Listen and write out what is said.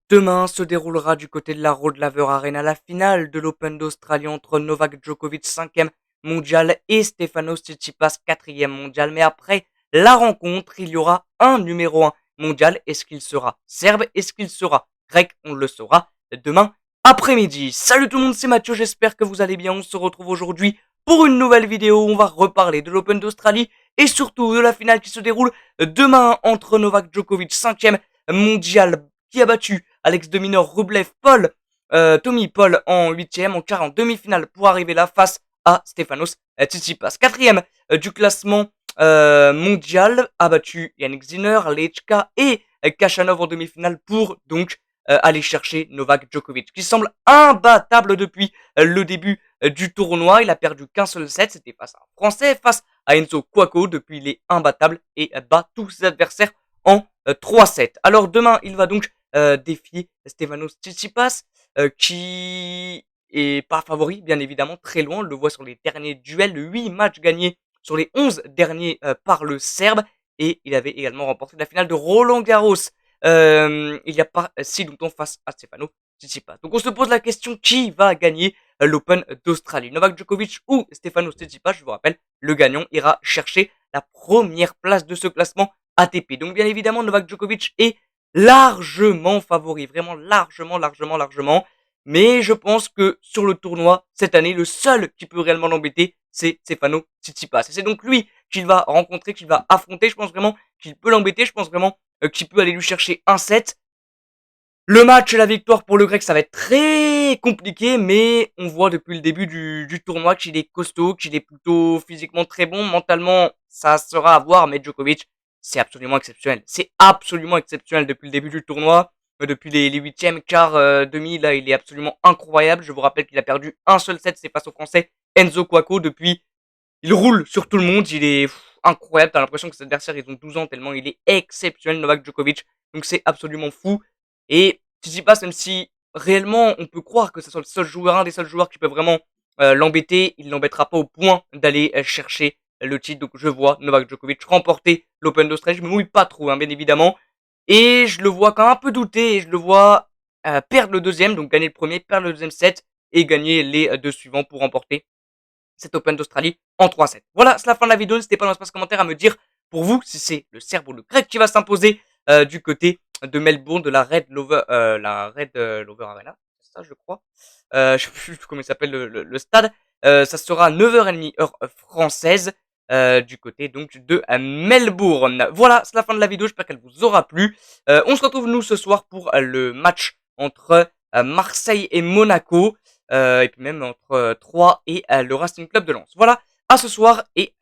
Demain se déroulera du côté de la Road Laver Arena la finale de l'Open d'Australie entre Novak Djokovic 5e mondial et Stefanos Tsitsipas 4e mondial. Mais après la rencontre, il y aura un numéro 1 mondial. Est-ce qu'il sera serbe? Est-ce qu'il sera grec? On le saura demain après-midi. Salut tout le monde, c'est Mathieu, j'espère que vous allez bien. On se retrouve aujourd'hui pour une nouvelle vidéo où on va reparler de l'Open d'Australie et surtout de la finale qui se déroule demain entre Novak Djokovic 5e mondial qui a battu Alex de Minaur, Rublev, Tommy Paul en 8e, en quart, en demi-finale pour arriver là face à Stefanos Tsitsipas. 4e du classement mondial, a battu Yannick Sinner, Lechka et Kachanov en demi-finale pour donc aller chercher Novak Djokovic, qui semble imbattable depuis le début du tournoi. Il a perdu qu'un seul set, c'était face à un Français, face à Enzo Couaco. Depuis, il est imbattable et bat tous ses adversaires en 3-7. Alors demain, il va donc défier Stefanos Tsitsipas, qui est pas favori, bien évidemment, très loin. On le voit sur les derniers duels, 8 matchs gagnés sur les 11 derniers par le Serbe. Et il avait également remporté la finale de Roland Garros il y a pas si longtemps face à Stefanos Tsitsipas. Donc on se pose la question, qui va gagner l'Open d'Australie, Novak Djokovic ou Stefanos Tsitsipas? Je vous rappelle, le gagnant ira chercher la première place de ce classement ATP. Donc bien évidemment, Novak Djokovic est largement favori, vraiment largement. Mais je pense que sur le tournoi, cette année, le seul qui peut réellement l'embêter, c'est Stefanos Tsitsipas. Et c'est donc lui qu'il va rencontrer, qu'il va affronter. Je pense vraiment qu'il peut l'embêter. Je pense vraiment qu'il peut aller lui chercher un set. Le match et la victoire pour le grec, ça va être très compliqué, mais on voit depuis le début du tournoi qu'il est costaud, qu'il est plutôt physiquement très bon. Mentalement, ça sera à voir, mais Djokovic, c'est absolument exceptionnel. C'est absolument exceptionnel depuis le début du tournoi, depuis les huitièmes, quarts, demi, là, il est absolument incroyable. Je vous rappelle qu'il a perdu un seul set, c'est face au français Enzo Couaco. Depuis, il roule sur tout le monde, il est incroyable. T'as l'impression que ses adversaires, ils ont 12 ans tellement il est exceptionnel, Novak Djokovic. Donc c'est absolument fou. Et Tsitsipas, même si réellement on peut croire que ce soit le seul joueur, un des seuls joueurs qui peut vraiment l'embêter, il l'embêtera pas au point d'aller chercher le titre. Donc je vois Novak Djokovic remporter l'Open d'Australie. Je me mouille pas trop, hein, bien évidemment. Et je le vois quand même un peu douter, et je le vois perdre le deuxième, donc gagner le premier, perdre le deuxième set, et gagner les deux suivants pour remporter cet Open d'Australie en 3-7. Voilà, c'est la fin de la vidéo. N'hésitez pas dans l'espace commentaire à me dire pour vous si c'est le Serbe ou le Grec qui va s'imposer du côté de Melbourne, de la Red Lover, Lover Arena, c'est ça je crois. Je sais plus comment il s'appelle le stade. Ça sera 9h30 heure française du côté donc de Melbourne. Voilà, c'est la fin de la vidéo. J'espère qu'elle vous aura plu. On se retrouve nous ce soir pour le match entre Marseille et Monaco. Et puis même entre Troyes et le Racing Club de Lens. Voilà, à ce soir et